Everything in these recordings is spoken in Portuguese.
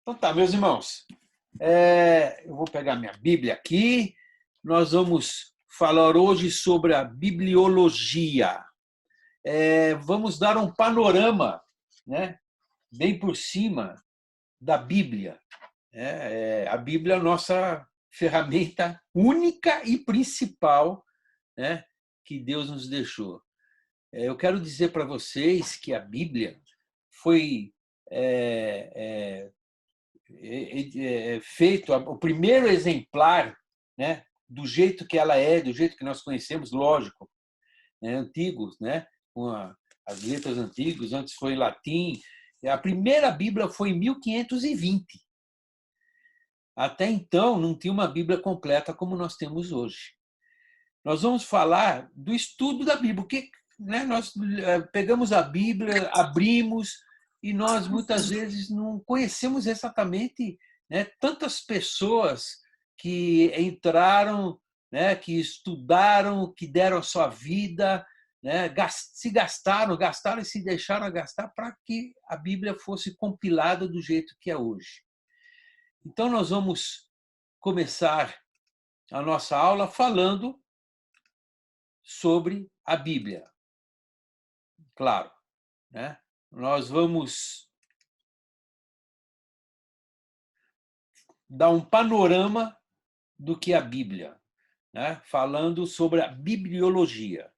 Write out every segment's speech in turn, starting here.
Então tá, meus irmãos, eu vou pegar minha Bíblia aqui. Nós vamos falar hoje sobre a bibliologia. Vamos dar um panorama, né, bem por cima da Bíblia. A Bíblia é a nossa ferramenta única e principal, né, que Deus nos deixou. Eu quero dizer para vocês que a Bíblia foi feito o primeiro exemplar, né, do jeito que ela é, do jeito que nós conhecemos, lógico, né, antigos, né, com as letras antigas, antes foi latim. A primeira Bíblia foi em 1520. Até então não tinha uma Bíblia completa como nós temos hoje. Nós vamos falar do estudo da Bíblia, porque, né, nós pegamos a Bíblia, abrimos e nós muitas vezes não conhecemos exatamente, né, tantas pessoas que entraram, né, que estudaram, que deram a sua vida, né, se gastaram e se deixaram gastar para que a Bíblia fosse compilada do jeito que é hoje. Então nós vamos começar a nossa aula falando sobre a Bíblia. Claro, né? Nós vamos dar um panorama do que é a Bíblia, né? Falando sobre a bibliologia.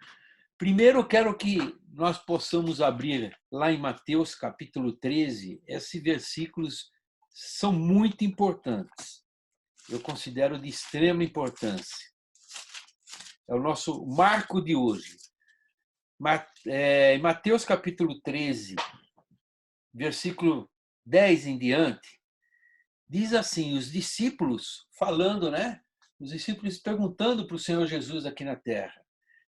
Primeiro, quero que nós possamos abrir lá em Mateus, capítulo 13. Esses versículos são muito importantes. Eu considero de extrema importância. É o nosso marco de hoje. Em Mateus, capítulo 13, versículo 10 em diante, diz assim, os discípulos falando, né? Os discípulos perguntando para o Senhor Jesus aqui na terra.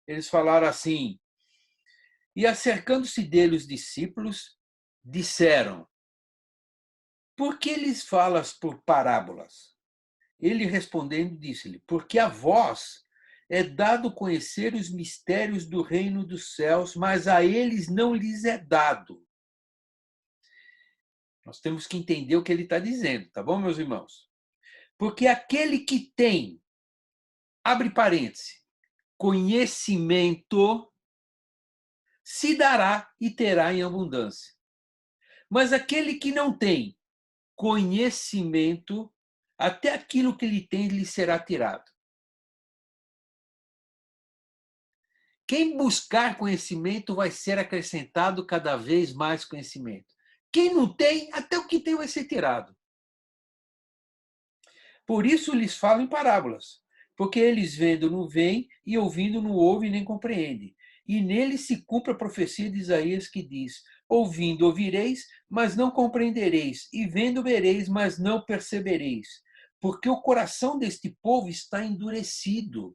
Eles falaram assim, e acercando-se dele os discípulos, disseram, por que lhes falas por parábolas? Ele respondendo disse-lhe, porque a vós é dado conhecer os mistérios do reino dos céus, mas a eles não lhes é dado. Nós temos que entender o que ele está dizendo, tá bom, meus irmãos? Porque aquele que tem, abre parênteses, conhecimento, se dará e terá em abundância. Mas aquele que não tem conhecimento, até aquilo que ele tem lhe será tirado. Quem buscar conhecimento vai ser acrescentado cada vez mais conhecimento. Quem não tem, até o que tem vai ser tirado. Por isso lhes falo em parábolas, porque eles vendo não veem e ouvindo não ouvem nem compreendem. E nele se cumpre a profecia de Isaías que diz, ouvindo ouvireis, mas não compreendereis, e vendo vereis, mas não percebereis. Porque o coração deste povo está endurecido.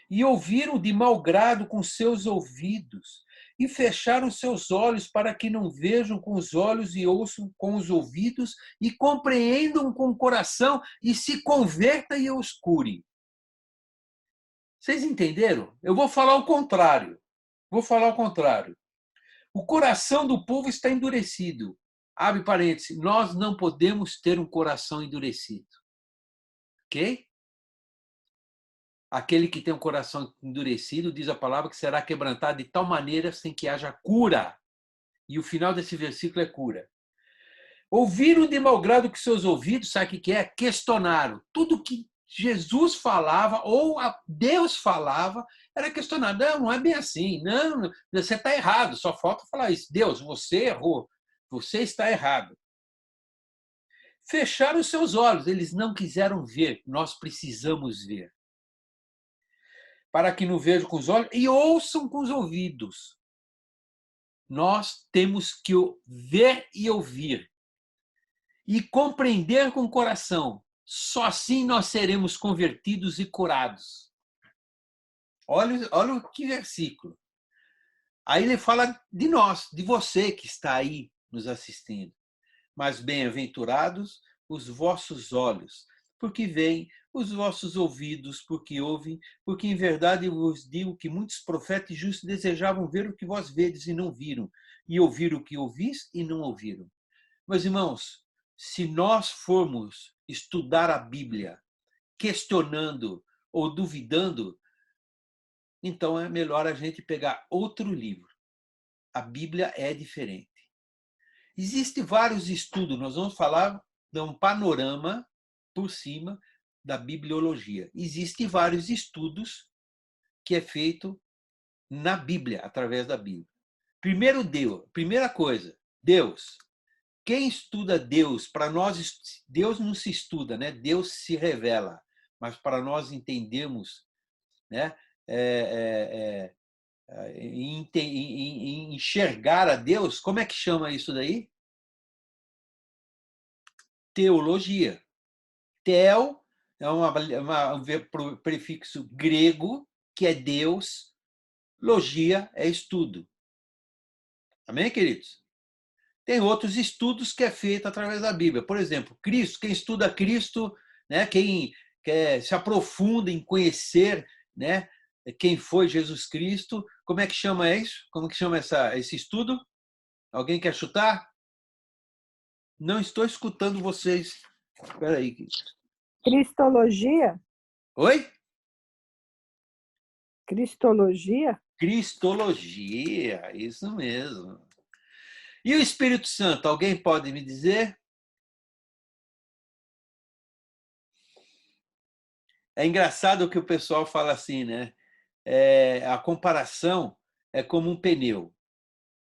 E ouviram de mau grado com seus ouvidos, e fecharam seus olhos para que não vejam com os olhos e ouçam com os ouvidos, e compreendam com o coração, e se convertam e os cure. Vocês entenderam? Eu vou falar o contrário. O coração do povo está endurecido. Abre parênteses, nós não podemos ter um coração endurecido. Ok? Aquele que tem um coração endurecido, diz a palavra, que será quebrantado de tal maneira sem que haja cura. E o final desse versículo é cura. Ouviram de mau grado que seus ouvidos, sabe o que é? Questionaram. Tudo que Jesus falava ou Deus falava era questionado. Não é bem assim. Não, você está errado. Só falta falar isso. Deus, você errou. Você está errado. Fecharam os seus olhos. Eles não quiseram ver. Nós precisamos ver. Para que não vejam com os olhos e ouçam com os ouvidos. Nós temos que ver e ouvir. E compreender com o coração. Só assim nós seremos convertidos e curados. Olha que versículo. Aí ele fala de nós, de você que está aí nos assistindo. Mas bem-aventurados os vossos olhos, porque veem, os vossos ouvidos, porque ouvem, porque em verdade eu vos digo que muitos profetas e justos desejavam ver o que vós vedes e não viram, e ouvir o que ouvis e não ouviram. Meus irmãos, se nós formos estudar a Bíblia questionando ou duvidando, então é melhor a gente pegar outro livro. A Bíblia é diferente. Existem vários estudos, nós vamos falar de um panorama por cima da bibliologia. Existem vários estudos que é feito na Bíblia, através da Bíblia. Primeiro Deus, primeira coisa, Deus. Quem estuda Deus, para nós, Deus não se estuda, né? Deus se revela. Mas para nós entendermos, né? Enxergar a Deus, como é que chama isso daí? Teologia. Tel é um prefixo grego, que é Deus, logia é estudo. Amém, queridos? Tem outros estudos que é feito através da Bíblia. Por exemplo, Cristo, quem estuda Cristo, né, quem se aprofunda em conhecer, né, quem foi Jesus Cristo, como é que chama isso? Como que chama esse estudo? Alguém quer chutar? Não estou escutando vocês. Espera aí. Cristologia? Oi? Cristologia? Cristologia, isso mesmo. E o Espírito Santo, alguém pode me dizer? É engraçado que o pessoal fala assim, né? A comparação é como um pneu,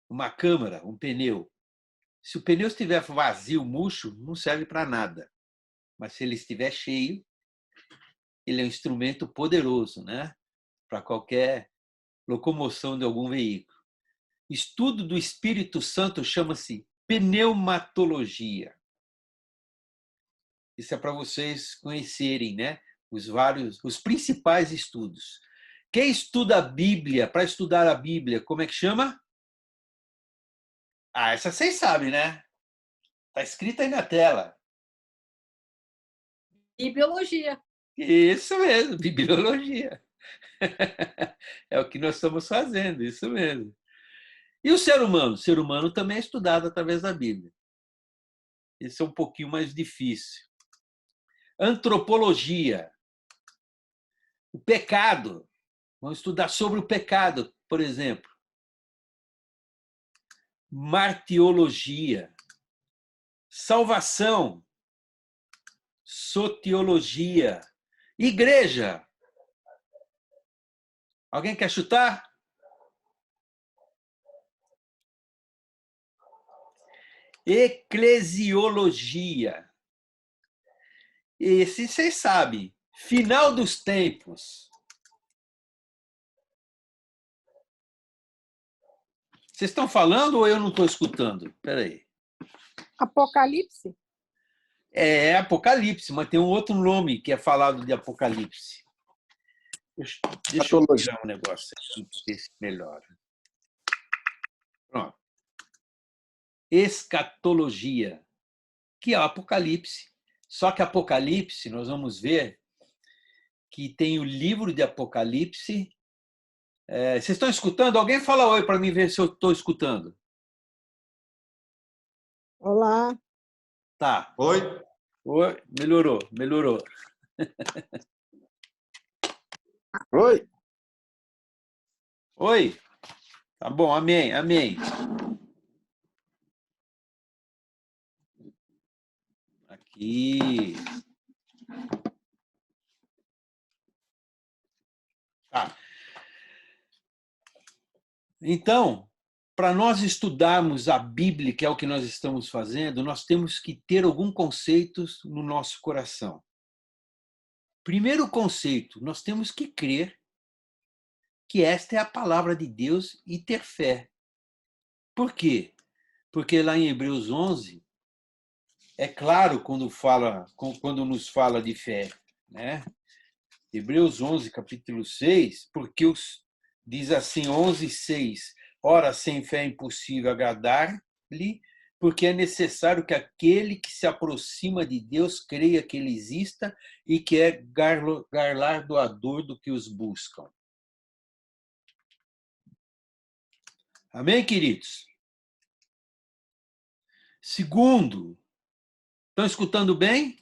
uma câmara, um pneu. Se o pneu estiver vazio, murcho, não serve para nada. Mas se ele estiver cheio, ele é um instrumento poderoso, né? Para qualquer locomoção de algum veículo. Estudo do Espírito Santo chama-se pneumatologia. Isso é para vocês conhecerem, né? Os principais estudos. Quem estuda a Bíblia, para estudar a Bíblia, como é que chama? Ah, essa vocês sabem, né? Está escrita aí na tela. Bibliologia. Isso mesmo, bibliologia. É o que nós estamos fazendo, isso mesmo. E o ser humano? O ser humano também é estudado através da Bíblia. Esse é um pouquinho mais difícil. Antropologia. O pecado. Vamos estudar sobre o pecado, por exemplo. Martiologia. Salvação. Soteriologia. Igreja. Alguém quer chutar? Eclesiologia. Esse vocês sabem. Final dos tempos. Vocês estão falando ou eu não estou escutando? Espera aí. Apocalipse? É Apocalipse, mas tem um outro nome que é falado de Apocalipse. Deixa eu tirar um negócio aqui para ver se melhora. Pronto. Escatologia, que é o Apocalipse. Só que Apocalipse, nós vamos ver que tem o livro de Apocalipse. Vocês estão escutando? Alguém fala oi para mim ver se eu estou escutando. Olá. Tá. Oi. Oi. Melhorou, melhorou. Oi. Oi. Tá bom, amém, amém. Aqui. Tá. Então, para nós estudarmos a Bíblia, que é o que nós estamos fazendo, nós temos que ter algum conceito no nosso coração. Primeiro conceito, nós temos que crer que esta é a palavra de Deus e ter fé. Por quê? Porque lá em Hebreus 11, é claro quando nos fala de fé, né? Hebreus 11, capítulo 6, porque diz assim, 11:6, ora, sem fé é impossível agradar-lhe, porque é necessário que aquele que se aproxima de Deus creia que ele exista e que é galardoador do que os buscam. Amém, queridos? Segundo, Estão escutando bem?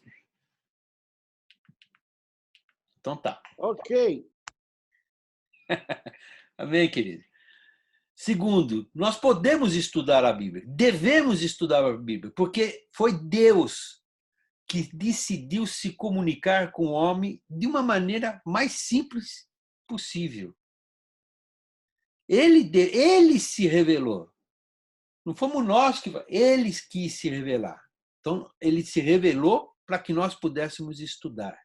Então tá. Ok. Amém, querido? Segundo, nós podemos estudar a Bíblia, devemos estudar a Bíblia, porque foi Deus que decidiu se comunicar com o homem de uma maneira mais simples possível. Ele se revelou. Não fomos nós que... Ele quis se revelar. Então, ele se revelou para que nós pudéssemos estudar.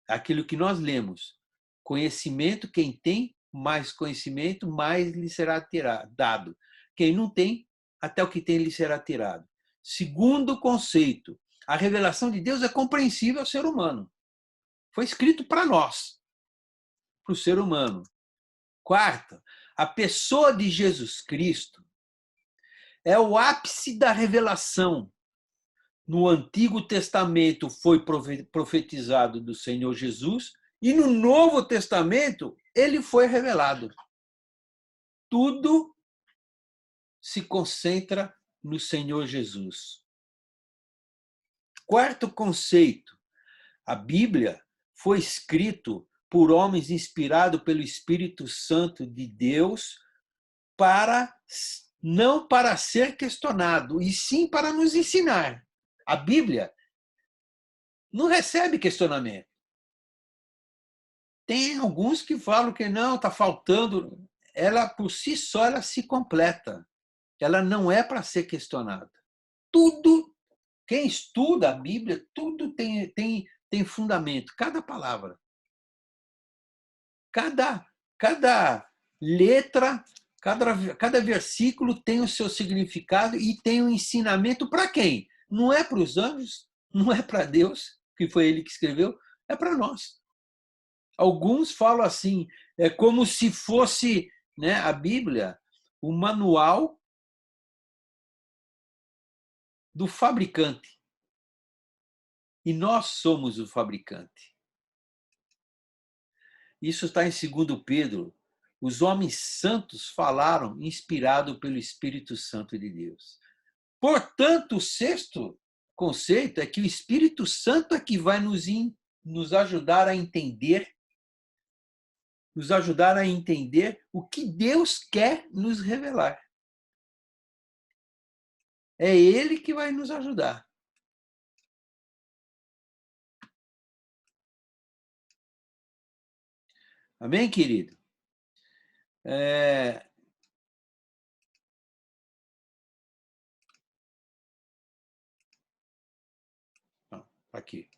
Aquilo que nós lemos. Conhecimento, quem tem mais conhecimento, mais lhe será dado. Quem não tem, até o que tem lhe será tirado. Segundo conceito, a revelação de Deus é compreensível ao ser humano. Foi escrito para nós, para o ser humano. Quarta, a pessoa de Jesus Cristo é o ápice da revelação. No Antigo Testamento foi profetizado do Senhor Jesus e no Novo Testamento ele foi revelado. Tudo se concentra no Senhor Jesus. Quarto conceito, a Bíblia foi escrito por homens inspirados pelo Espírito Santo de Deus não para ser questionado, e sim para nos ensinar. A Bíblia não recebe questionamento. Tem alguns que falam que não, está faltando. Ela, por si só, ela se completa. Ela não é para ser questionada. Tudo, quem estuda a Bíblia, tudo tem fundamento. Cada palavra. Cada letra, cada versículo tem o seu significado e tem um ensinamento para quem? Não é para os anjos, não é para Deus, que foi ele que escreveu, é para nós. Alguns falam assim, é como se fosse, né, a Bíblia, o manual do fabricante. E nós somos o fabricante. Isso está em 2 Pedro. Os homens santos falaram inspirados pelo Espírito Santo de Deus. Portanto, o sexto conceito é que o Espírito Santo é que vai nos ajudar a entender o que Deus quer nos revelar. É Ele que vai nos ajudar. Amém, querido? Aqui.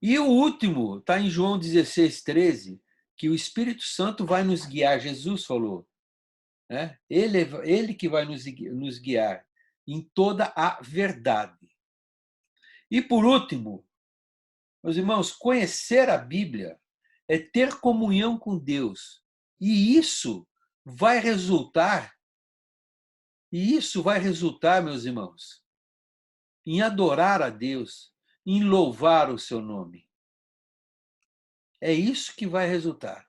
E o último está em João 16:13, que o Espírito Santo vai nos guiar. Jesus falou, né? Ele que vai nos guiar em toda a verdade. E por último, meus irmãos, conhecer a Bíblia é ter comunhão com Deus. E isso vai resultar, meus irmãos, em adorar a Deus, em louvar o seu nome. É isso que vai resultar.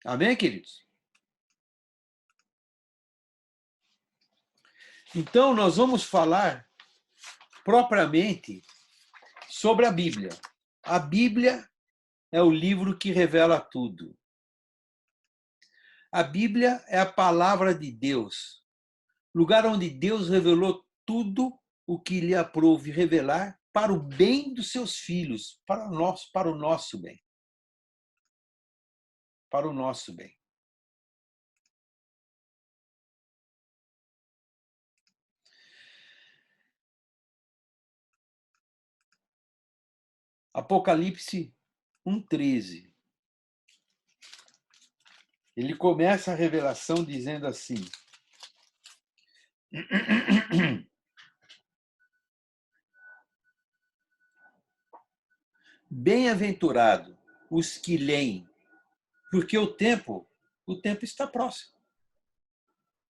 Amém, queridos? Então, nós vamos falar propriamente sobre a Bíblia. A Bíblia é o livro que revela tudo. A Bíblia é a palavra de Deus, lugar onde Deus revelou tudo o que lhe aprouve revelar para o bem dos seus filhos, para o nosso bem. Para o nosso bem. Apocalipse 1:13. Ele começa a revelação dizendo assim: bem-aventurado os que leem, porque o tempo está próximo.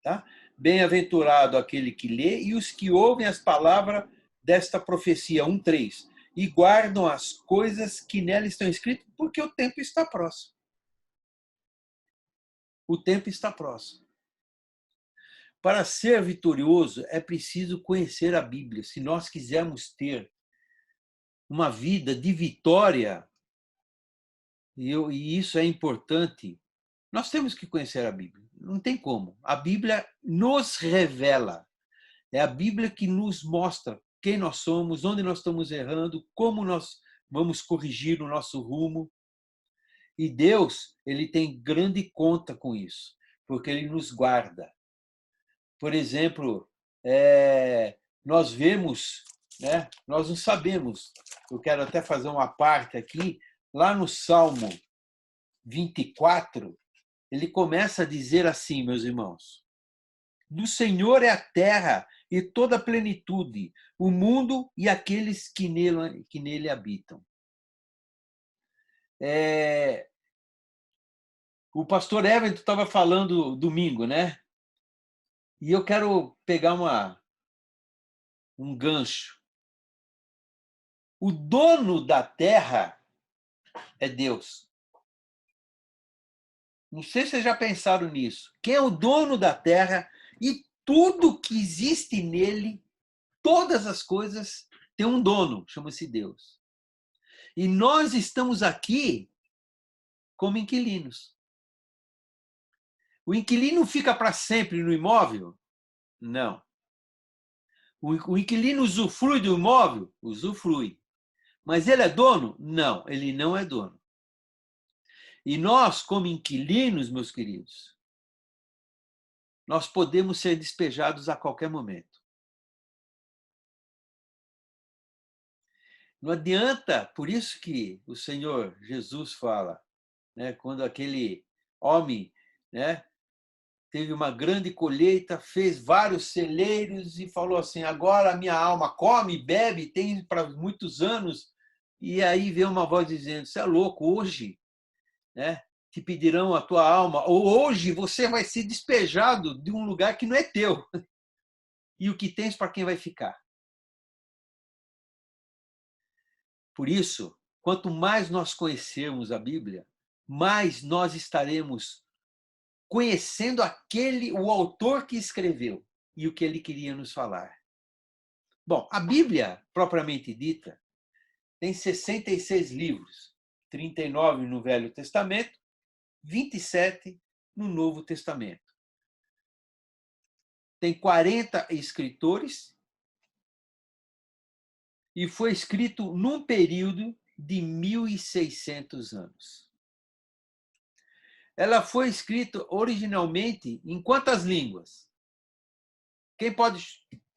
Tá? Bem-aventurado aquele que lê e os que ouvem as palavras desta profecia, 1:3, e guardam as coisas que nela estão escritas, porque o tempo está próximo. O tempo está próximo. Para ser vitorioso, é preciso conhecer a Bíblia. Se nós quisermos ter uma vida de vitória, e isso é importante, nós temos que conhecer a Bíblia. Não tem como. A Bíblia nos revela. É a Bíblia que nos mostra quem nós somos, onde nós estamos errando, como nós vamos corrigir o nosso rumo. E Deus, ele tem grande conta com isso, porque ele nos guarda. Por exemplo, nós vemos, né? Nós não sabemos, eu quero até fazer uma parte aqui, lá no Salmo 24, ele começa a dizer assim, meus irmãos: do Senhor é a terra e toda a plenitude, o mundo e aqueles que nele habitam. O pastor Everton estava falando domingo, né? E eu quero pegar um gancho. O dono da terra é Deus. Não sei se vocês já pensaram nisso. Quem é o dono da terra e tudo que existe nele, todas as coisas, tem um dono, chama-se Deus. E nós estamos aqui como inquilinos. O inquilino fica para sempre no imóvel? Não. O inquilino usufrui do imóvel? Usufrui. Mas ele é dono? Não, ele não é dono. E nós, como inquilinos, meus queridos, nós podemos ser despejados a qualquer momento. Não adianta, por isso que o Senhor Jesus fala, né, quando aquele homem, né, teve uma grande colheita, fez vários celeiros e falou assim: agora a minha alma come, bebe, tem para muitos anos. E aí veio uma voz dizendo: você é louco, hoje, né, te pedirão a tua alma, ou hoje você vai ser despejado de um lugar que não é teu. E o que tens para quem vai ficar? Por isso, quanto mais nós conhecermos a Bíblia, mais nós estaremos conhecendo o autor que escreveu e o que ele queria nos falar. Bom, a Bíblia, propriamente dita, tem 66 livros, 39 no Velho Testamento, 27 no Novo Testamento. Tem 40 escritores e foi escrito num período de 1.600 anos. Ela foi escrita originalmente em quantas línguas? Quem pode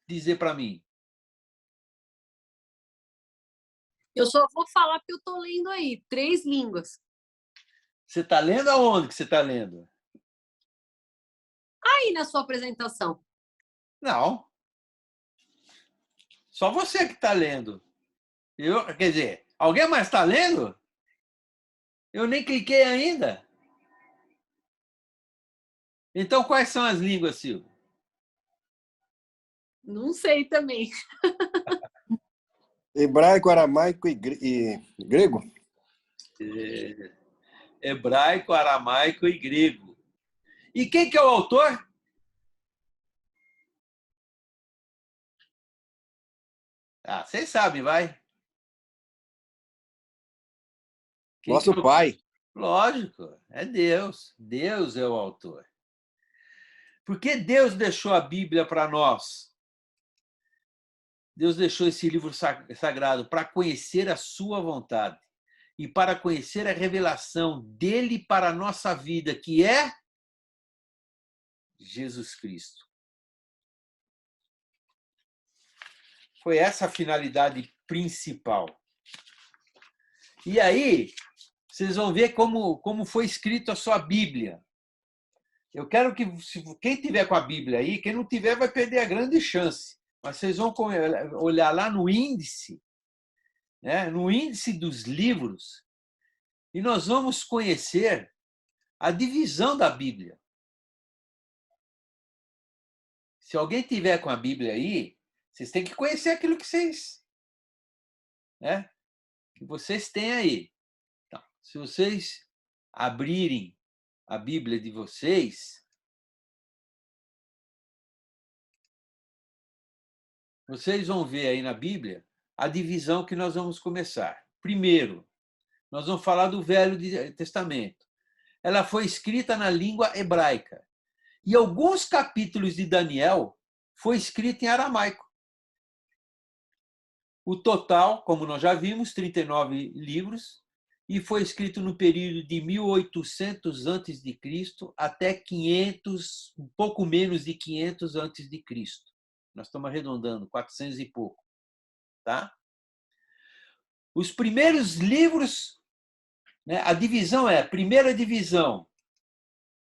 dizer para mim? Eu só vou falar porque eu estou lendo aí, 3 línguas. Você está lendo aonde que você está lendo? Aí na sua apresentação. Não. Só você que está lendo. Quer dizer, alguém mais está lendo? Eu nem cliquei ainda. Então, quais são as línguas, Silvio? Não sei também. Hebraico, aramaico e grego? Hebraico, aramaico e grego. E quem que é o autor? Ah, vocês sabem, vai. Nosso pai. Lógico, é Deus. Deus é o autor. Por que Deus deixou a Bíblia para nós? Deus deixou esse livro sagrado para conhecer a sua vontade e para conhecer a revelação dele para a nossa vida, que é Jesus Cristo. Foi essa a finalidade principal. E aí, vocês vão ver como foi escrito a sua Bíblia. Eu quero que, quem tiver com a Bíblia aí, quem não tiver vai perder a grande chance. Mas vocês vão olhar lá no índice, né, no índice dos livros, e nós vamos conhecer a divisão da Bíblia. Se alguém tiver com a Bíblia aí, vocês têm que conhecer aquilo que vocês têm aí. Então, se vocês abrirem a Bíblia de vocês, vocês vão ver aí na Bíblia a divisão que nós vamos começar. Primeiro, nós vamos falar do Velho Testamento. Ela foi escrita na língua hebraica. E alguns capítulos de Daniel foi escrito em aramaico. O total, como nós já vimos, 39 livros, e foi escrito no período de 1800 a.C. até 500, um pouco menos de 500 a.C. Nós estamos arredondando, 400 e pouco. Tá? Os primeiros livros, né, a divisão é, primeira divisão,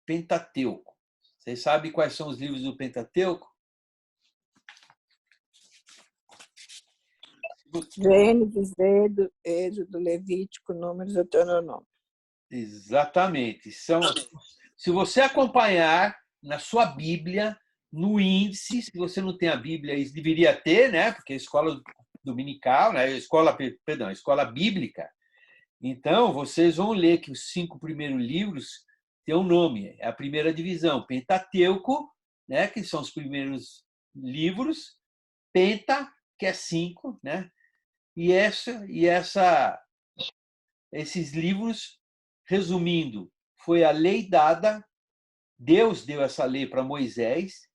Pentateuco. Vocês sabem quais são os livros do Pentateuco? Gênesis, Êxodo, Levítico, Números, Deuteronômio. Exatamente. Se você acompanhar na sua Bíblia, no índice, se você não tem a Bíblia, isso deveria ter, né? Porque é escola dominical, né? Escola bíblica. Então, vocês vão ler que os 5 primeiros livros têm um nome, é a primeira divisão, Pentateuco, né? Que são os primeiros livros, Penta, que é 5, né? E esses livros, resumindo, foi a lei dada, Deus deu essa lei para Moisés,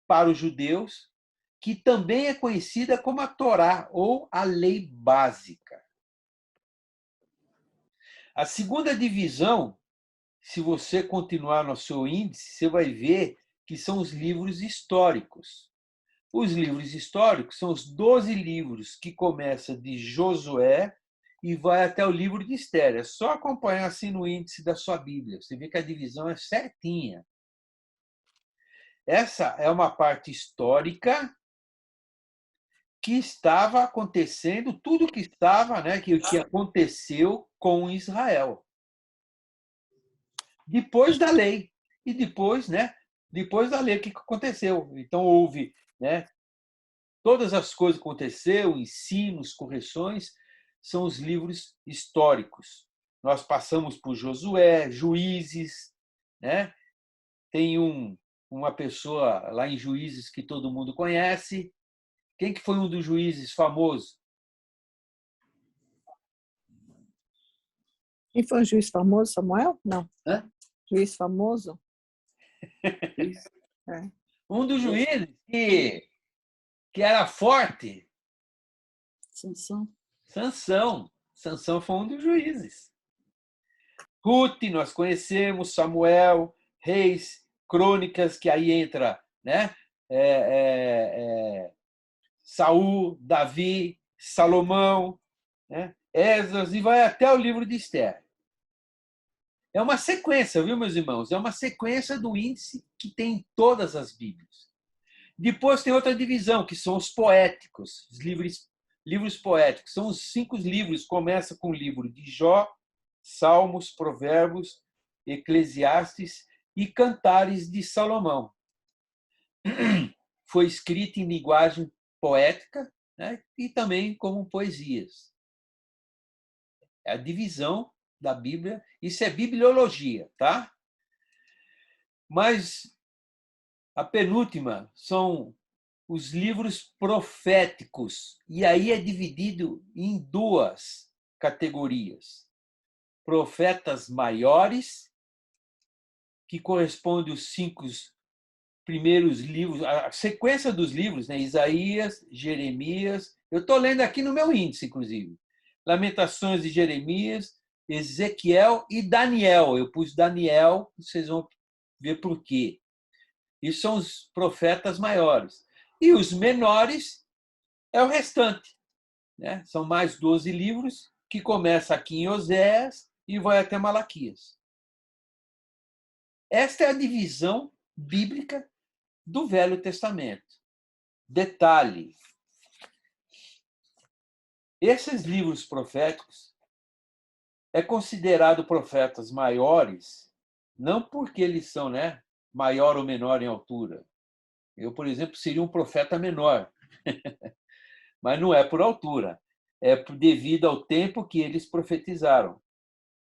para os judeus, que também é conhecida como a Torá, ou a lei básica. A segunda divisão, se você continuar no seu índice, você vai ver que são os livros históricos. Os livros históricos são os 12 livros que começam de Josué e vai até o livro de Esther. É só acompanhar assim no índice da sua Bíblia. Você vê que a divisão é certinha. Essa é uma parte histórica que estava acontecendo, tudo que estava, né, que aconteceu com Israel. Depois da lei. E depois, né, depois da lei, o que aconteceu? Então, houve, né, todas as coisas que aconteceram, ensinos, correções, são os livros históricos. Nós passamos por Josué, Juízes, né? Tem uma pessoa lá em Juízes que todo mundo conhece. Quem que foi um dos juízes famosos? Quem foi um juiz famoso, Samuel? Não. Hã? Juiz famoso? É. Um dos juízes que era forte. Sansão. Sansão foi um dos juízes. Ruth, nós conhecemos, Samuel, Reis, Crônicas, que aí entra, né? Saul, Davi, Salomão, né? Esdras, e vai até o livro de Esther. É uma sequência, viu, meus irmãos? É uma sequência do índice que tem em todas as Bíblias. Depois tem outra divisão, que são os poéticos, os livros poéticos. São os 5 livros, começa com o livro de Jó, Salmos, Provérbios, Eclesiastes e Cantares de Salomão. Foi escrito em linguagem poética, né, e também como poesias. É a divisão da Bíblia. Isso é bibliologia, tá? Mas a penúltima são os livros proféticos. E aí é dividido em 2 categorias. Profetas maiores, que corresponde aos 5 primeiros livros, a sequência dos livros, né? Isaías, Jeremias. Eu estou lendo aqui no meu índice, inclusive. Lamentações de Jeremias, Ezequiel e Daniel. Eu pus Daniel, vocês vão ver por quê. Isso são os profetas maiores. E os menores é o restante, né? São mais 12 livros, que começa aqui em Oséias e vai até Malaquias. Esta é a divisão bíblica do Velho Testamento. Detalhe: esses livros proféticos é considerado profetas maiores, não porque eles são, né, maior ou menor em altura. Eu, por exemplo, seria um profeta menor, mas não é por altura, é devido ao tempo que eles profetizaram,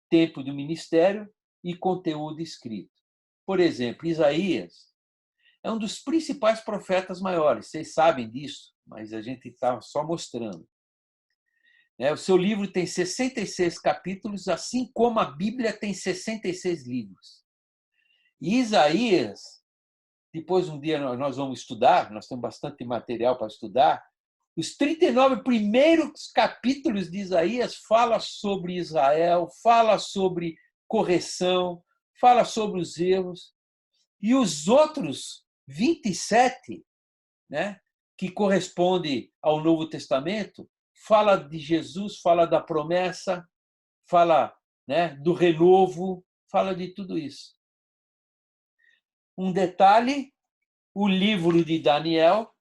tempo do ministério e conteúdo escrito. Por exemplo, Isaías, é um dos principais profetas maiores. Vocês sabem disso, mas a gente está só mostrando. O seu livro tem 66 capítulos, assim como a Bíblia tem 66 livros. E Isaías, depois um dia nós vamos estudar, nós temos bastante material para estudar, os 39 primeiros capítulos de Isaías fala sobre Israel, fala sobre correção, fala sobre os erros. E os outros 27, que corresponde ao Novo Testamento, fala de Jesus, fala da promessa, fala do renovo, fala de tudo isso. Um detalhe, o livro de Daniel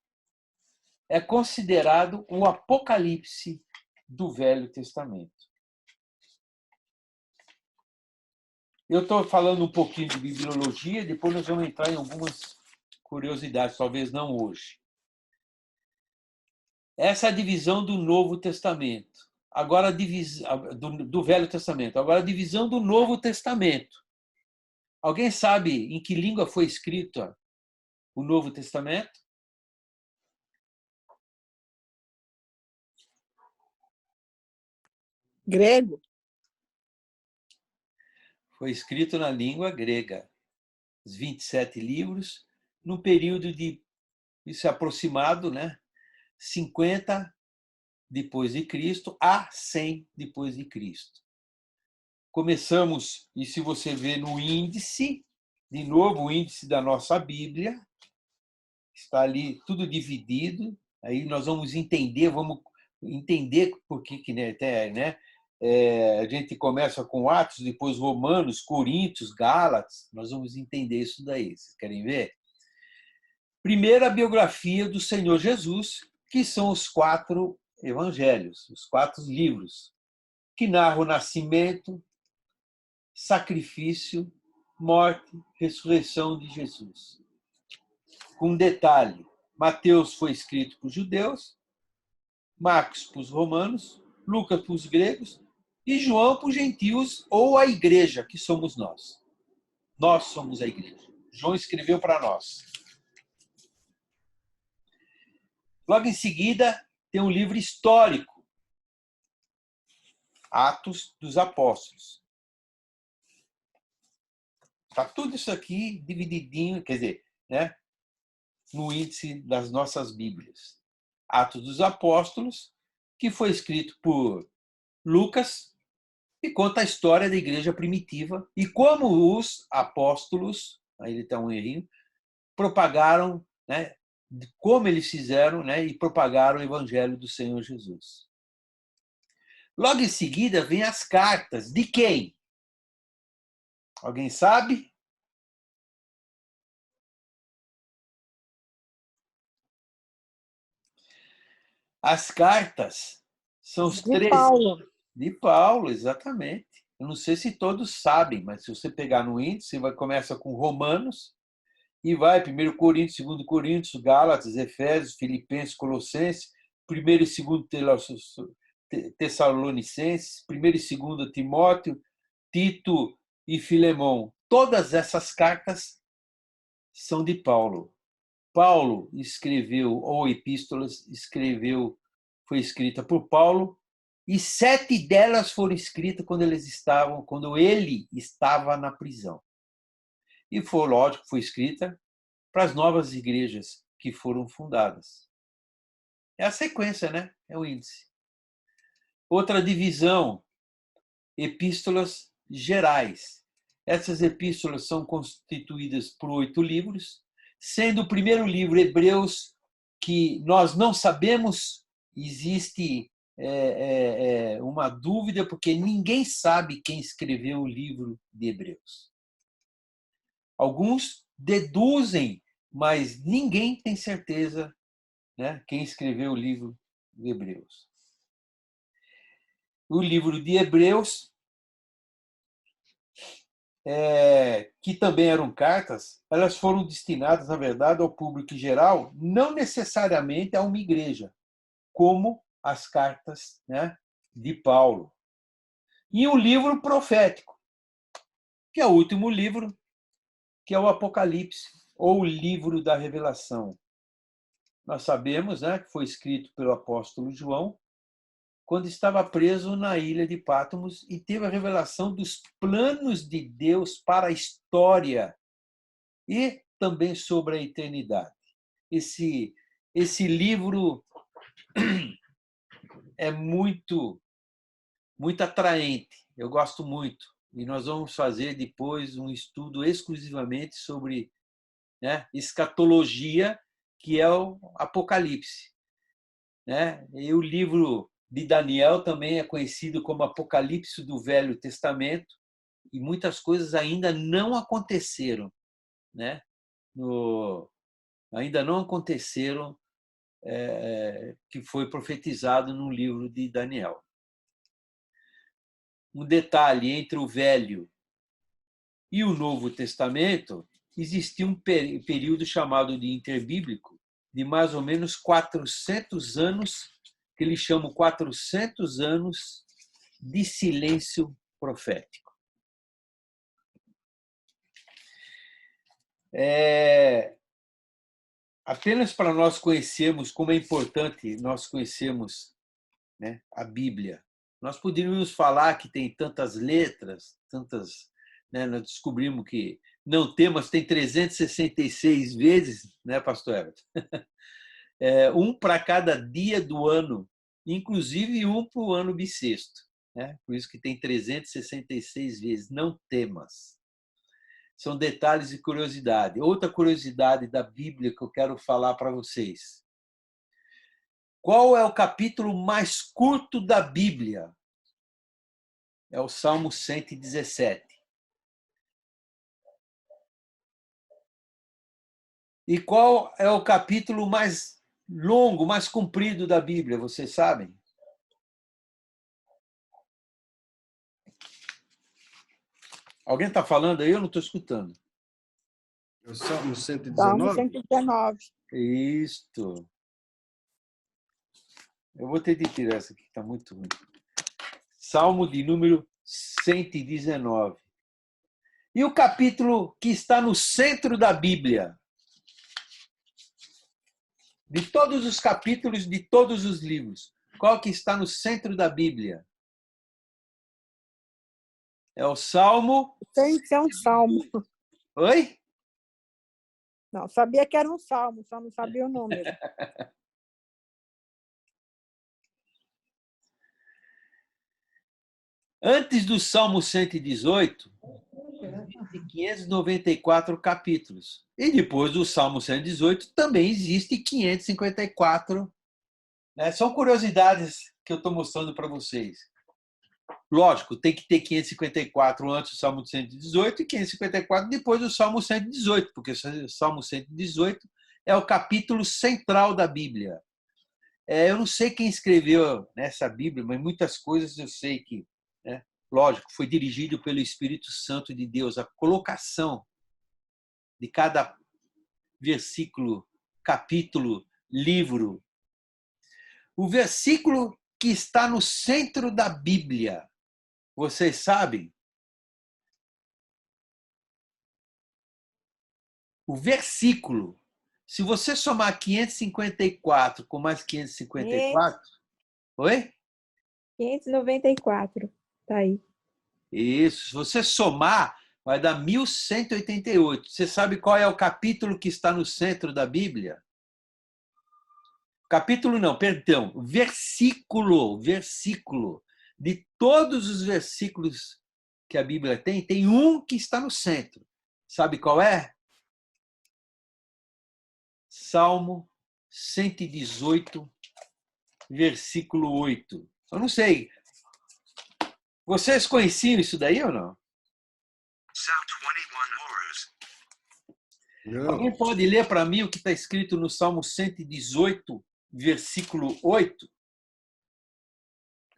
é considerado o Apocalipse do Velho Testamento. Eu estou falando um pouquinho de bibliologia, depois nós vamos entrar em algumas curiosidades, talvez não hoje. Essa é a divisão do Novo Testamento. Agora a divisão do Velho Testamento. Agora a divisão do Novo Testamento. Alguém sabe em que língua foi escrito o Novo Testamento? Grego? Foi escrito na língua grega. Os 27 livros, num período de, isso é aproximado, 50 depois de Cristo a 100 depois de Cristo. Começamos, e se você ver no índice, de novo o índice da nossa Bíblia, está ali tudo dividido, aí nós vamos entender por que a gente começa com Atos, depois Romanos, Coríntios, Gálatas, nós vamos entender isso daí. Vocês querem ver? Primeiro, a biografia do Senhor Jesus, que são os 4 evangelhos, os 4 livros, que narram o nascimento, sacrifício, morte, ressurreição de Jesus. Com um detalhe, Mateus foi escrito para os judeus, Marcos para os romanos, Lucas para os gregos e João para os gentios ou a igreja, que somos nós. Nós somos a igreja. João escreveu para nós. Logo em seguida, tem um livro histórico, Atos dos Apóstolos. Está tudo isso aqui divididinho, quer dizer, no índice das nossas Bíblias. Atos dos Apóstolos, que foi escrito por Lucas e conta a história da igreja primitiva e como os apóstolos, aí está um errinho, propagaram, como eles fizeram, e propagaram o evangelho do Senhor Jesus. Logo em seguida vem as cartas. De quem? Alguém sabe? As cartas são os 13. Paulo. De Paulo, exatamente. Eu não sei se todos sabem, mas se você pegar no índice, começa com Romanos e vai 1 Coríntios, 2 Coríntios, Gálatas, Efésios, Filipenses, Colossenses, 1 e 2 Tessalonicenses, 1 e 2 Timóteo, Tito e Filemão. Todas essas cartas são de Paulo. Paulo escreveu, ou epístolas, foi escrita por Paulo, e 7 delas foram escritas quando ele estava na prisão. E foi escrita para as novas igrejas que foram fundadas. É a sequência, É o índice. Outra divisão, epístolas gerais. Essas epístolas são constituídas por 8 livros, sendo o primeiro livro, Hebreus, que nós não sabemos, existe uma dúvida, porque ninguém sabe quem escreveu o livro de Hebreus. Alguns deduzem, mas ninguém tem certeza quem escreveu o livro de Hebreus. O livro de Hebreus, que também eram cartas, elas foram destinadas, na verdade, ao público em geral, não necessariamente a uma igreja, como as cartas de Paulo. E um livro profético, que é o último livro, que é o Apocalipse. ou o livro da Revelação? Nós sabemos, né, que foi escrito pelo apóstolo João quando estava preso na ilha de Patmos e teve a revelação dos planos de Deus para a história e também sobre a eternidade. Esse livro é muito atraente, eu gosto muito. E nós vamos fazer depois um estudo exclusivamente sobre, né, escatologia, que é o Apocalipse. Né? E o livro de Daniel também é conhecido como Apocalipse do Velho Testamento, e muitas coisas ainda não aconteceram. Né? Ainda não aconteceram que foi profetizado no livro de Daniel. Um detalhe, entre o Velho e o Novo Testamento, existia um período chamado de interbíblico, de mais ou menos 400 anos, que eles chamam 400 anos de silêncio profético. Apenas para nós conhecermos como é importante nós conhecermos, né, a Bíblia. Nós poderíamos falar que tem tantas letras, tantas, né, nós descobrimos que não tem, mas tem 366 vezes, né, pastor Everton? Um para cada dia do ano, inclusive um para o ano bissexto. Né? Por isso que tem 366 vezes. Não temas. São detalhes e curiosidade. Outra curiosidade da Bíblia que eu quero falar para vocês. Qual é o capítulo mais curto da Bíblia? É o Salmo 117. E qual é o capítulo mais longo, mais comprido da Bíblia? Vocês sabem? Alguém está falando aí? Eu não estou escutando. É o Salmo 119? Salmo 119. Isto. Eu vou ter de tirar essa aqui, está muito ruim. Salmo de número 119. E o capítulo que está no centro da Bíblia? De todos os capítulos de todos os livros, qual que está no centro da Bíblia? É o Salmo... Tem que ser um salmo. Oi? Não, sabia que era um salmo, só não sabia o número. Antes do Salmo 118, existem 594 capítulos. E depois do Salmo 118, também existe 554. Né? São curiosidades que eu estou mostrando para vocês. Lógico, tem que ter 554 antes do Salmo 118 e 554 depois do Salmo 118, porque o Salmo 118 é o capítulo central da Bíblia. Eu não sei quem escreveu nessa Bíblia, mas muitas coisas eu sei que, né, lógico, foi dirigido pelo Espírito Santo de Deus. A colocação de cada versículo, capítulo, livro. O versículo que está no centro da Bíblia, vocês sabem? O versículo, se você somar 554 com mais 554... Oi? 594. Tá aí. Isso. Se você somar, vai dar 1188. Você sabe qual é o capítulo que está no centro da Bíblia? Capítulo não, perdão. Versículo. De todos os versículos que a Bíblia tem um que está no centro. Sabe qual é? Salmo 118, versículo 8. Eu não sei. Vocês conheciam isso daí ou não? Não. Alguém pode ler para mim o que está escrito no Salmo 118, versículo 8?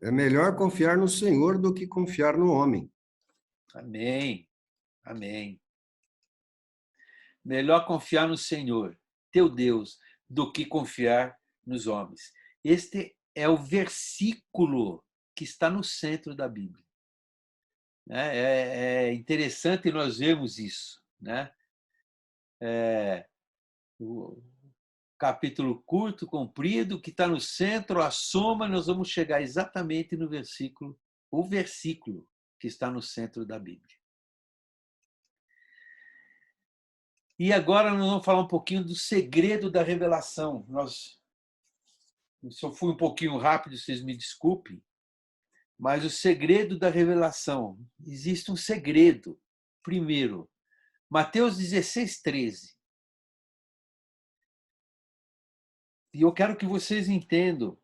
É melhor confiar no Senhor do que confiar no homem. Amém. Amém. Melhor confiar no Senhor, teu Deus, do que confiar nos homens. Este é o versículo que está no centro da Bíblia. É interessante nós vermos isso, né? o capítulo curto, comprido, que está no centro, a soma, nós vamos chegar exatamente no versículo, o versículo que está no centro da Bíblia. E agora nós vamos falar um pouquinho do segredo da revelação. Se eu fui um pouquinho rápido, vocês me desculpem, mas o segredo da revelação, existe um segredo. Primeiro, Mateus 16, 13. E eu quero que vocês entendam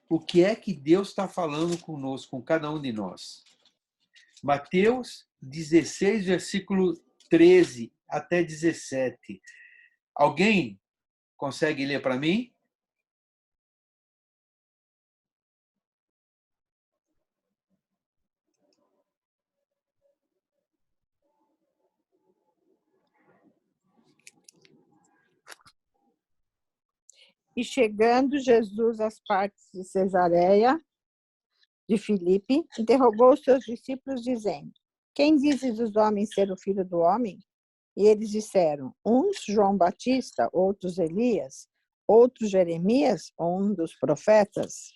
o que é que Deus está falando conosco, com cada um de nós. Mateus 16, versículo 13 até 17. Alguém consegue ler para mim? E chegando Jesus às partes de Cesareia de Filipe, interrogou os seus discípulos, dizendo: Quem dizes os homens ser o filho do homem? E eles disseram: uns João Batista, outros Elias, outros Jeremias, ou um dos profetas.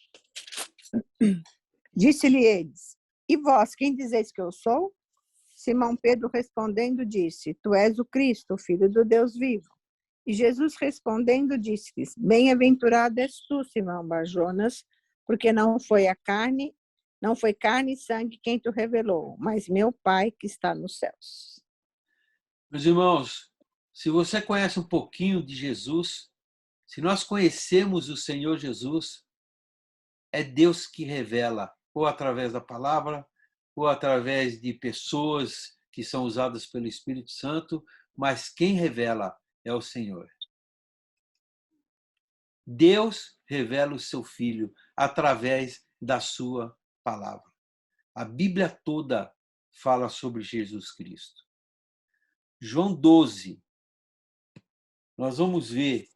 Disse-lhe eles: E vós, quem dizeis que eu sou? Simão Pedro respondendo disse: Tu és o Cristo, o Filho do Deus vivo. E Jesus respondendo disse-lhes: Bem-aventurado és tu, Simão Bar-Jonas, porque não foi carne e sangue quem te revelou, mas meu Pai que está nos céus. Meus irmãos, se você conhece um pouquinho de Jesus, se nós conhecemos o Senhor Jesus, é Deus que revela, ou através da palavra, ou através de pessoas que são usadas pelo Espírito Santo, mas quem revela é o Senhor. Deus revela o seu Filho através da sua palavra. A Bíblia toda fala sobre Jesus Cristo. João 12. Nós vamos ver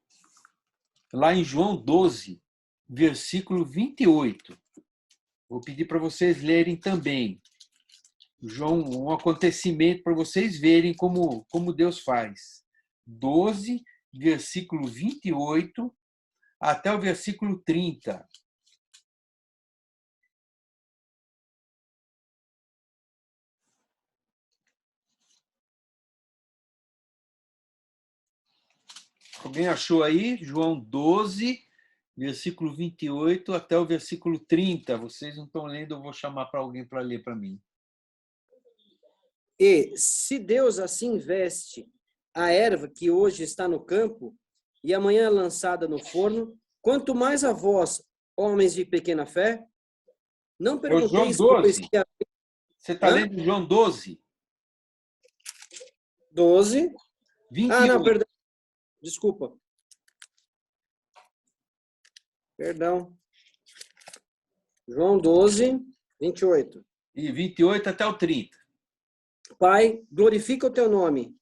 lá em João 12, versículo 28. Vou pedir para vocês lerem também. João, um acontecimento para vocês verem como Deus faz. 12, versículo 28 até o versículo 30. Alguém achou aí? João 12, versículo 28 até o versículo 30. Vocês não estão lendo, eu vou chamar para alguém para ler para mim. E se Deus assim veste a erva que hoje está no campo e amanhã é lançada no forno, quanto mais a vós, homens de pequena fé, não pergunteis, João 12. pois que Você está lendo João 12? 12. 28. Ah, não, perdão. Desculpa. Perdão. João 12, 28. E 28 até o 30. Pai, glorifica o teu nome.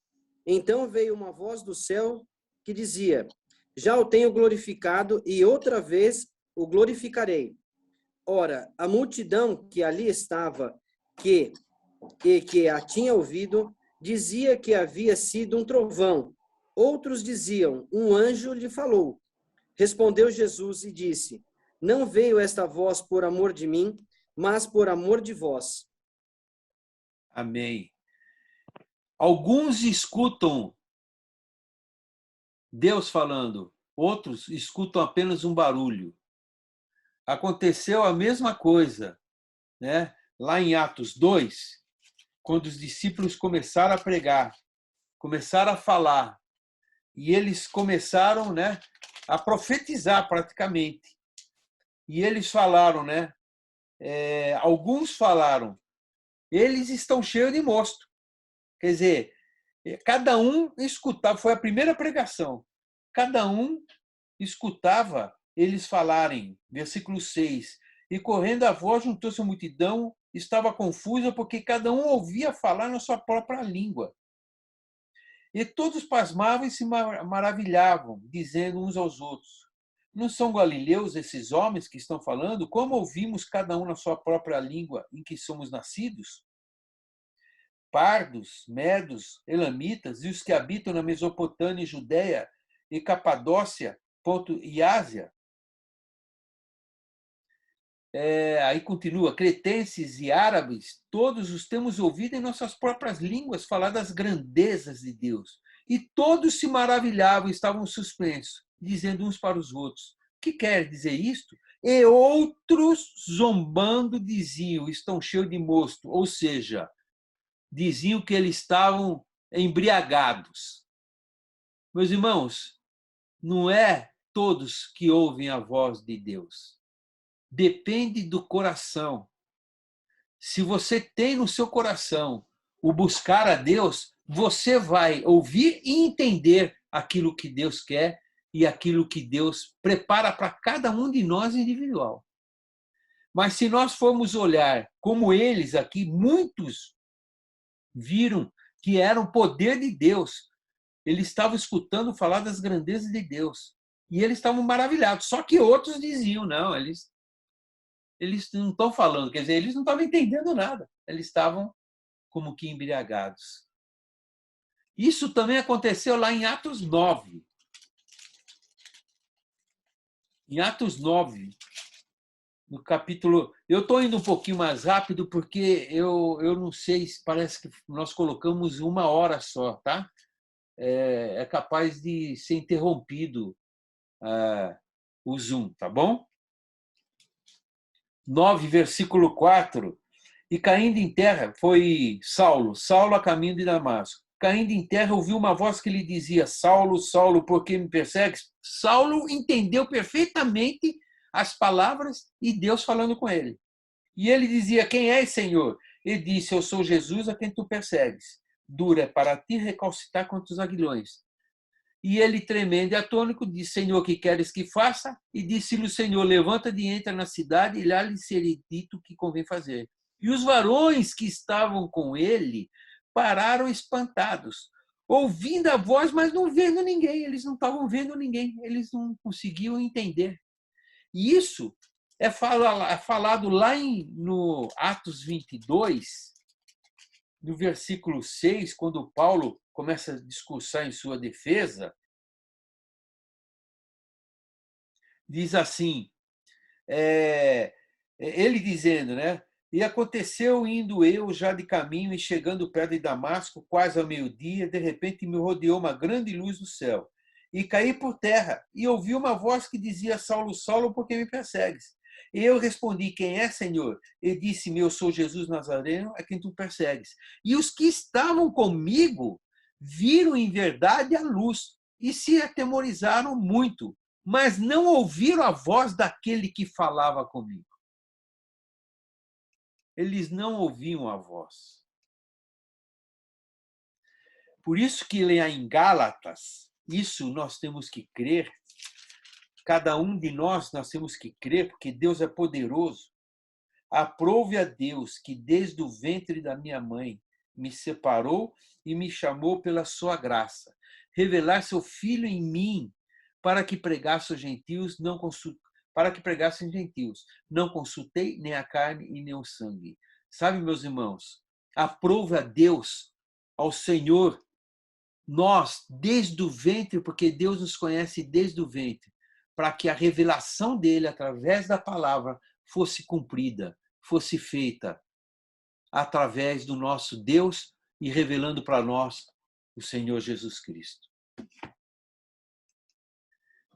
Então veio uma voz do céu que dizia: Já o tenho glorificado e outra vez o glorificarei. Ora, a multidão que ali estava, que a tinha ouvido, dizia que havia sido um trovão. Outros diziam: um anjo lhe falou. Respondeu Jesus e disse: Não veio esta voz por amor de mim, mas por amor de vós. Amém. Alguns escutam Deus falando, outros escutam apenas um barulho. Aconteceu a mesma coisa, né? Lá em Atos 2, quando os discípulos começaram a pregar, começaram a falar, e eles começaram, né, a profetizar praticamente. E eles falaram, né? Alguns falaram, eles estão cheios de mosto. Quer dizer, cada um escutava, foi a primeira pregação, cada um escutava eles falarem, versículo 6, e correndo a voz juntou-se a multidão, estava confusa porque cada um ouvia falar na sua própria língua. E todos pasmavam e se maravilhavam, dizendo uns aos outros: Não são galileus esses homens que estão falando? Como ouvimos cada um na sua própria língua em que somos nascidos? pardos, medos, elamitas e os que habitam na Mesopotâmia, Judéia e Capadócia, e Ásia. Aí continua, cretenses e árabes, todos os temos ouvido em nossas próprias línguas falar das grandezas de Deus. E todos se maravilhavam e estavam suspensos, dizendo uns para os outros, que quer dizer isto? E outros, zombando, diziam, estão cheios de mosto, ou seja, diziam que eles estavam embriagados. Meus irmãos, não é todos que ouvem a voz de Deus. Depende do coração. Se você tem no seu coração o buscar a Deus, você vai ouvir e entender aquilo que Deus quer e aquilo que Deus prepara para cada um de nós individual. Mas se nós formos olhar como eles aqui, muitos viram que era o poder de Deus. Eles estavam escutando falar das grandezas de Deus. E eles estavam maravilhados. Só que outros diziam, não, eles não estão falando. Quer dizer, eles não estavam entendendo nada. Eles estavam como que embriagados. Isso também aconteceu lá em Atos 9. Em Atos 9, no capítulo... Eu estou indo um pouquinho mais rápido porque eu não sei, parece que nós colocamos 1 hora só, tá? É capaz de ser interrompido o Zoom, tá bom? 9, versículo 4. E caindo em terra, foi Saulo a caminho de Damasco. Caindo em terra, ouviu uma voz que lhe dizia, Saulo, Saulo, por que me persegues? Saulo entendeu perfeitamente as palavras e Deus falando com ele. E ele dizia, quem és, Senhor? Ele disse, eu sou Jesus a quem tu persegues. Dura é para ti recalcitar contra os aguilhões. E ele, tremendo e atônico, disse, Senhor, que queres que faça? E disse-lhe o Senhor, levanta-te e entra na cidade, e lá lhe será dito o que convém fazer. E os varões que estavam com ele pararam espantados, ouvindo a voz, mas não vendo ninguém. Eles não estavam vendo ninguém, eles não conseguiam entender. E isso é falado lá no Atos 22, no versículo 6, quando Paulo começa a discursar em sua defesa, diz assim, ele dizendo, né? E aconteceu, indo eu já de caminho e chegando perto de Damasco, quase ao meio-dia, de repente me rodeou uma grande luz do céu. E caí por terra, e ouvi uma voz que dizia, Saulo, Saulo, por que me persegues? E eu respondi, quem é, Senhor? E disse-me, eu sou Jesus Nazareno, a quem tu persegues. E os que estavam comigo viram em verdade a luz e se atemorizaram muito, mas não ouviram a voz daquele que falava comigo. Eles não ouviam a voz. Por isso que lá em Gálatas, isso nós temos que crer, cada um de nós temos que crer, porque Deus é poderoso. Aprove a Deus que desde o ventre da minha mãe me separou e me chamou pela sua graça, revelar seu Filho em mim para que pregasse aos gentios, não consultei nem a carne e nem o sangue. Sabe, meus irmãos, aprove a Deus, ao Senhor, nós, desde o ventre, porque Deus nos conhece desde o ventre, para que a revelação dele, através da palavra, fosse cumprida, fosse feita através do nosso Deus e revelando para nós o Senhor Jesus Cristo.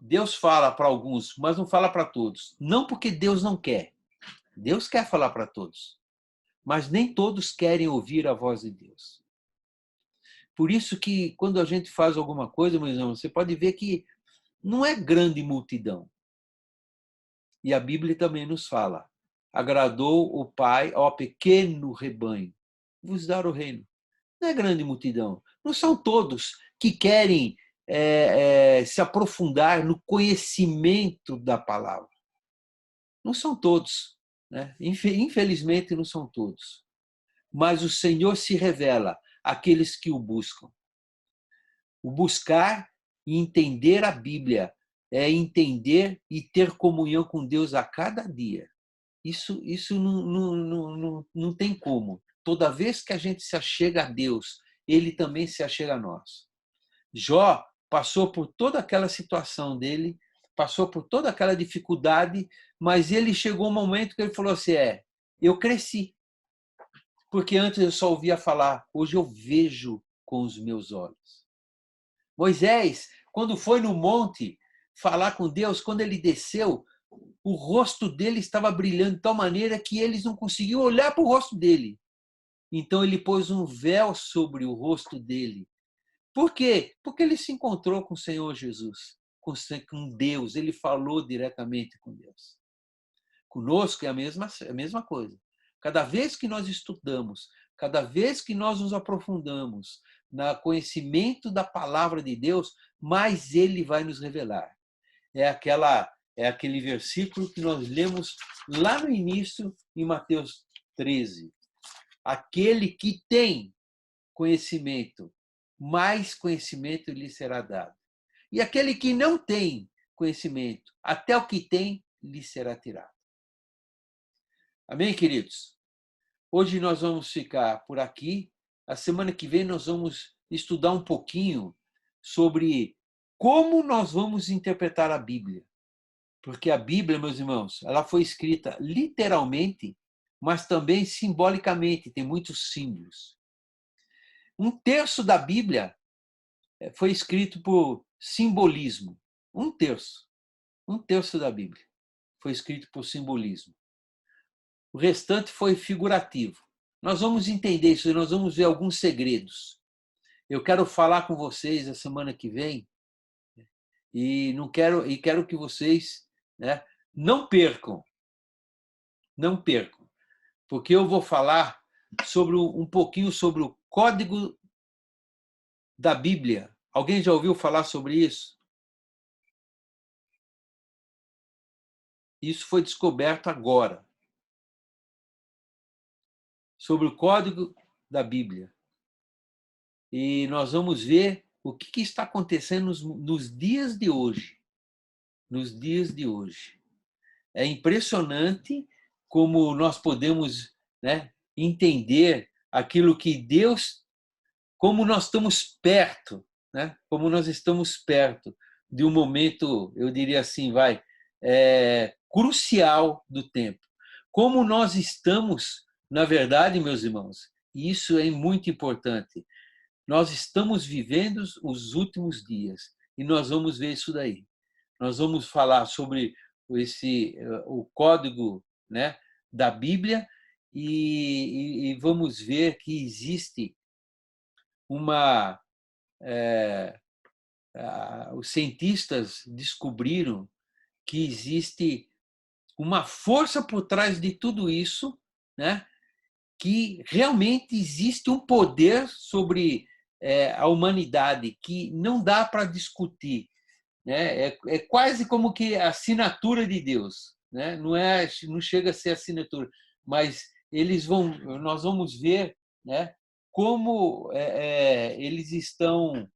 Deus fala para alguns, mas não fala para todos. Não porque Deus não quer. Deus quer falar para todos. Mas nem todos querem ouvir a voz de Deus. Por isso que quando a gente faz alguma coisa, meus irmãos, você pode ver que não é grande multidão. E a Bíblia também nos fala. Agradou o Pai ao pequeno rebanho vos dar o reino. Não é grande multidão. Não são todos que querem se aprofundar no conhecimento da palavra. Não são todos. Né? Infelizmente, não são todos. Mas o Senhor se revela àqueles que o buscam. O buscar e entender a Bíblia é entender e ter comunhão com Deus a cada dia. Isso não tem como. toda vez que a gente se achega a Deus, Ele também se achega a nós. Jó passou por toda aquela situação dele, passou por toda aquela dificuldade, mas ele chegou um momento que ele falou assim, eu cresci. Porque antes eu só ouvia falar, hoje eu vejo com os meus olhos. Moisés, quando foi no monte falar com Deus, quando ele desceu, o rosto dele estava brilhando de tal maneira que eles não conseguiam olhar para o rosto dele. Então ele pôs um véu sobre o rosto dele. Por quê? Porque ele se encontrou com o Senhor Jesus, com Deus, ele falou diretamente com Deus. Conosco é a mesma coisa. Cada vez que nós estudamos, cada vez que nós nos aprofundamos no conhecimento da palavra de Deus, mais ele vai nos revelar. É aquele versículo que nós lemos lá no início, em Mateus 13. Aquele que tem conhecimento, mais conhecimento lhe será dado. E aquele que não tem conhecimento, até o que tem, lhe será tirado. Amém, queridos? Hoje nós vamos ficar por aqui. A semana que vem nós vamos estudar um pouquinho sobre como nós vamos interpretar a Bíblia. Porque a Bíblia, meus irmãos, ela foi escrita literalmente, mas também simbolicamente, tem muitos símbolos. 1/3 da Bíblia foi escrito por simbolismo. 1/3. 1/3 da Bíblia foi escrito por simbolismo. O restante foi figurativo. Nós vamos entender isso, nós vamos ver alguns segredos. Eu quero falar com vocês a semana que vem e quero que vocês, né, não percam, porque eu vou falar um pouquinho sobre o código da Bíblia. Alguém já ouviu falar sobre isso? Isso foi descoberto agora. Sobre o código da Bíblia. E nós vamos ver o que está acontecendo nos dias de hoje. Nos dias de hoje. É impressionante como nós podemos, né, entender aquilo que Deus, como nós estamos perto, né, como nós estamos perto de um momento, eu diria assim, crucial do tempo. Como nós estamos, na verdade, meus irmãos, e isso é muito importante, nós estamos vivendo os últimos dias e nós vamos ver isso daí. Nós vamos falar sobre o código, né, da Bíblia e vamos ver que existe os cientistas descobriram que existe uma força por trás de tudo isso, né, que realmente existe um poder sobre a humanidade que não dá para discutir, né? É quase como que a assinatura de Deus, né? Não chega a ser assinatura, mas nós vamos ver, né, como eles estão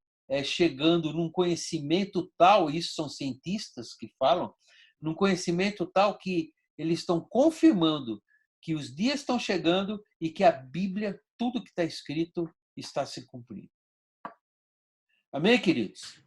chegando num conhecimento tal, isso são cientistas que falam, num conhecimento tal que eles estão confirmando que os dias estão chegando e que a Bíblia, tudo que está escrito, está se cumprindo. Amém, queridos?